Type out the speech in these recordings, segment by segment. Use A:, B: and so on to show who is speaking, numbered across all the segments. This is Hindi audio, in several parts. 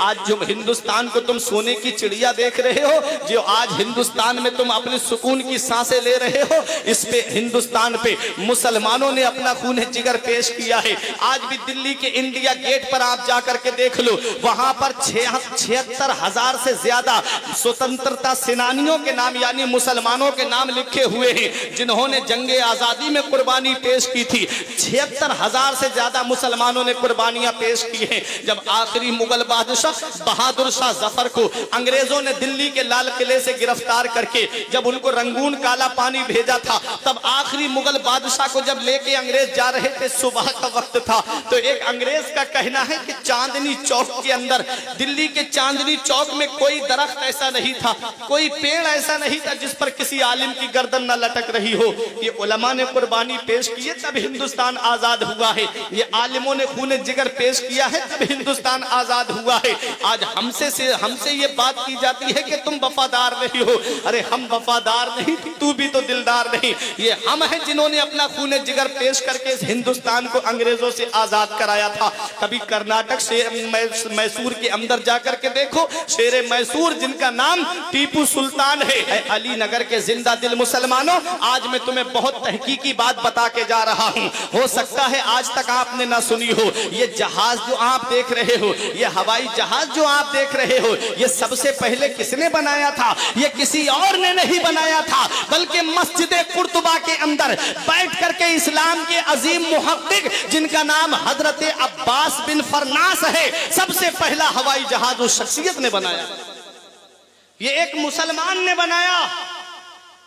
A: आज जो हिंदुस्तान को तुम सोने की चिड़िया देख रहे हो, जो आज हिंदुस्तान में तुम अपने सुकून की सांसें ले रहे हो, इस पे हिंदुस्तान पे मुसलमानों ने अपना खून जिगर पेश किया है। आज भी दिल्ली के इंडिया गेट पर आप जाकर के देख लो, वहां पर 76,000 से ज्यादा स्वतंत्रता सेनानियों के नाम यानी मुसलमानों के नाम लिखे हुए हैं, जिन्होंने जंगे आजादी में कुर्बानी पेश की थी। 76,000 से ज्यादा मुसलमानों ने कुर्बानियां पेश की हैं। जब आखिरी मुगल बादशाह बहादुर शाह जफर को अंग्रेजों ने दिल्ली के लाल किले से गिरफ्तार करके जब उनको रंगून काला पानी भेजा था, तब आखिरी मुगल बादशाह को जब लेके अंग्रेज जा रहे थे, सुबह का वक्त था, तो एक अंग्रेज का कहना है कि चांदनी चौक के अंदर, दिल्ली के चांदनी चौक में कोई दरख्त ऐसा नहीं था, कोई पेड़ ऐसा नहीं था जिस पर किसी आलिम की गर्दन न लटक रही हो। ये उलमा ने कुर्बानी पेश की है, तब हिंदुस्तान आजाद हुआ है। ये आलिमों ने खून जिगर पेश किया है, तब हिंदुस्तान आजाद हुआ है। आज हमसे ये बात की जाती है कि तुम वफादार नहीं हो। अरे हम वफादार नहीं, तू भी तो दिलदार नहीं। ये हम हैं जिन्होंने अपना खून जिगर पेश करके इस हिंदुस्तान को अंग्रेजों से आजाद कराया था। कभी कर्नाटक से मैसूर के अंदर जाकर के देखो, शेरे मैसूर जिनका नाम टीपू सुल्तान है। अली नगर के जिंदा दिल मुसलमानों, आज मैं तुम्हें बहुत तहकीकी बात बता के जा रहा हूँ, हो सकता है आज तक आपने ना सुनी हो। ये जहाज जो आप देख रहे हो, ये हवाई जहाज जो आप देख रहे हो, ये सबसे पहले किसने बनाया था? ये किसी और ने नहीं बनाया था, बल्कि मस्जिद कुर्तुबा के अंदर बैठ करके इस्लाम के अजीम मुहक्किक जिनका नाम हजरत अब्बास बिन फरनास है, सबसे पहला हवाई जहाज उस शख्सियत ने बनाया। ये एक मुसलमान ने बनाया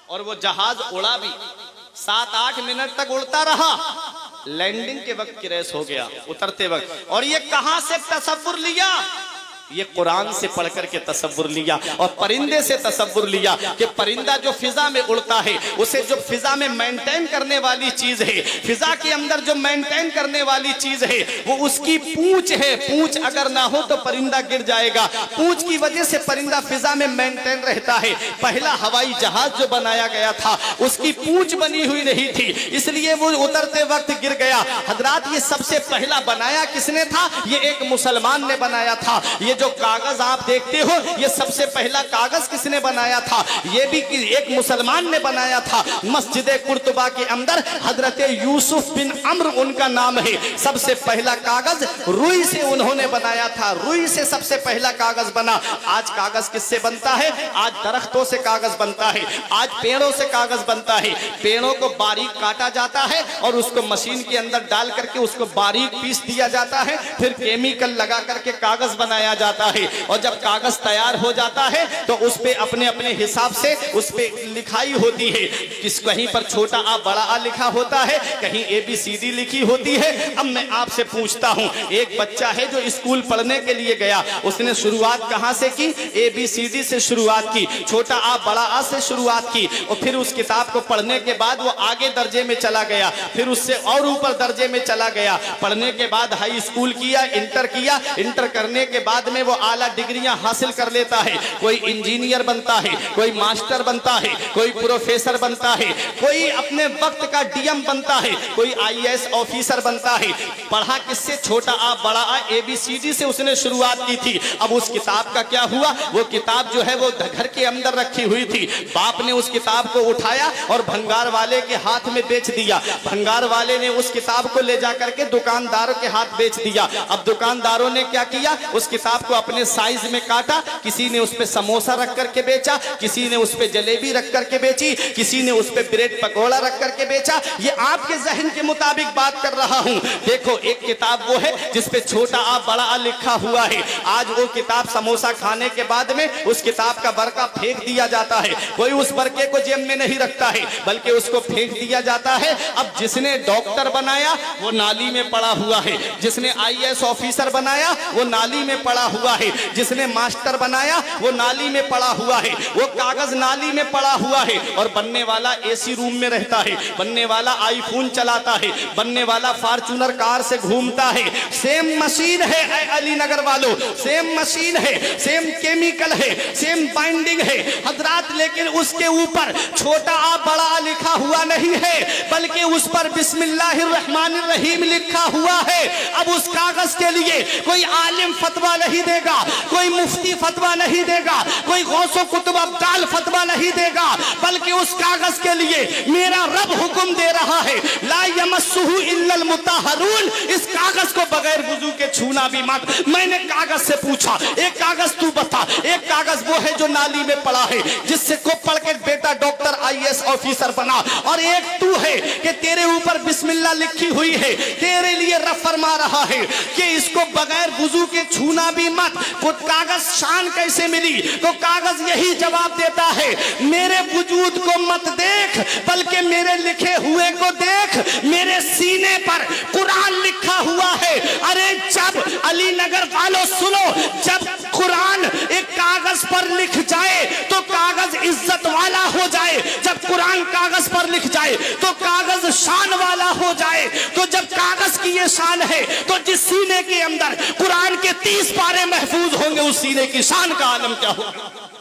A: और वो जहाज उड़ा भी, 7-8 मिनट तक उड़ता रहा। लैंडिंग के वक्त क्रैश हो गया, उतरते वक्त। और ये कहां से तसव्वुर लिया? ये कुरान से पढ़ करके तसव्वुर लिया और परिंदे से तसव्वुर लिया कि परिंदा जो फिजा में उड़ता है, उसे जो फिजा में मेंटेन करने वाली चीज है, फिजा के अंदर जो मेंटेन करने वाली चीज है, वो उसकी पूंछ है। पूंछ अगर ना हो तो परिंदा गिर जाएगा। पूंछ की वजह से परिंदा फिजा में मेंटेन रहता है। पहला हवाई जहाज जो बनाया गया था, उसकी पूंछ बनी हुई नहीं थी, इसलिए वो उतरते वक्त गिर गया। हजरात, ये सबसे पहला बनाया किसने था? ये एक मुसलमान ने बनाया था। ये जो कागज आप देखते हो, ये सबसे पहला कागज किसने बनाया था? ये भी एक मुसलमान ने बनाया था। मस्जिद कुर्तुबा के अंदर हजरत यूसुफ बिन अम्र उनका नाम है। सबसे पहला कागज रुई से उन्होंने बनाया था। रुई से सबसे पहला कागज बना। आज कागज किससे बनता है? आज दरख्तों से कागज बनता है, आज पेड़ों से कागज बनता है। पेड़ों को बारीक काटा जाता है और उसको मशीन के अंदर डाल करके उसको बारीक पीस दिया जाता है, फिर केमिकल लगा करके कागज बनाया जाता है। और जब कागज तैयार हो जाता है तो उस पे अपने अपने हिसाब से उस पे लिखाई होती है। किस कहीं पर छोटा आ बड़ा आ लिखा होता है, कहीं ABCD लिखी होती है। अब मैं आपसे पूछता हूं, एक बच्चा है जो स्कूल पढ़ने के लिए गया, उसने शुरुआत कहां से की? ABCD से शुरुआत की, छोटा आ बड़ा आ से शुरुआत की। और फिर उस किताब को पढ़ने के बाद वो आगे दर्जे में चला गया, फिर उससे और ऊपर दर्जे में चला गया। पढ़ने के बाद हाई स्कूल किया, इंटर किया, इंटर करने के बाद में वो आला डिग्रियां हासिल कर लेता है। कोई इंजीनियर बनता है, कोई मास्टर बनता है, कोई प्रोफेसर बनता है, कोई अपने वक्त का DM बनता है, कोई IAS ऑफिसर बनता है। पढ़ा किससे? छोटा आ बड़ा आ ABCD से उसने शुरुआत की थी। अब उस किताब का क्या हुआ? वो किताब जो है वो घर के अंदर रखी हुई थी। बाप ने उस किताब को उठाया और भंगार वाले के हाथ में बेच दिया। भंगार वाले ने उस किताब को ले जाकर के दुकानदारों के हाथ बेच दिया। अब दुकानदारों ने क्या किया? उस किताब को अपने साइज में काटा। किसी ने उस पे समोसा रख करके बेचा, किसी ने उस पे जलेबी रख करके बेची, किसी ने उस पे ब्रेड पकौड़ा रख करके बेचा। ये आपके जहन के मुताबिक बात कर रहा हूं। देखो, एक किताब वो है जिस पे छोटा आ बड़ा आ लिखा हुआ है। आज वो किताब समोसा खाने के बाद में उस किताब का बरका फेंक दिया जाता है। कोई उस बरके को जेब में नहीं रखता है, बल्कि उसको फेंक दिया जाता है। अब जिसने डॉक्टर बनाया वो नाली में पड़ा हुआ है, जिसने IAS ऑफिसर बनाया वो नाली में पड़ा हुआ है, जिसने मास्टर बनाया वो नाली में पड़ा हुआ है, वो कागज नाली में पड़ा हुआ है। और बनने वाला AC रूम में रहता है, बनने वाला iPhone चलाता है, बनने वाला फॉर्च्यूनर कार से घूमता है। सेम मशीन है अली नगर वालों, सेम मशीन है, सेम केमिकल है, सेम बाइंडिंग है हजरात। लेकिन उसके ऊपर छोटा आ बड़ा आ लिखा हुआ नहीं है, बल्कि उस पर बिस्मिल्लाहिर्रहमानिर्रहीम लिखा हुआ है। अब उस कागज के लिए कोई आलिम फतवा नहीं नहीं देगा, कोई मुफ्ती फतवा नहीं देगा, कोई गौसो कुतुब अब्दाल फतवा नहीं देगा, बल्कि उस कागज के लिए मेरा रब हुक्म दे रहा है, ला यमस्सुहु इल्लल मुतहहरून, इस कागज को बगैर वुजू के छूना भी मत। मैंने कागज से पूछा, एक कागज तू बता, एक कागज वो है जो नाली में पड़ा है, जिससे को पढ़ के बेटा डॉक्टर IAS ऑफिसर बना, और एक तू है कि तेरे ऊपर बिस्मिल्लाह लिखी हुई है, तेरे लिए रब फरमा रहा है कि इसको बगैर वुजू के छूना भी मत। वो कागज शान कैसे मिली? तो कागज यही जवाब देता है, मेरे वजूद को मत देख, बल्कि मेरे लिखे हुए को देख। मेरे सीने पर कुरान लिखा हुआ है। अरे जब अली नगर वालों सुनो, जब कुरान एक कागज पर लिख जाए तो कागज इज्जत वाला हो जाए, जब कुरान कागज पर लिख जाए तो कागज शान वाला हो जाए। तो जब कागज की ये शान है तो जिस सीने के अंदर कुरान के 30 पारे महफूज होंगे, उस सीने की शान का आलम क्या होगा?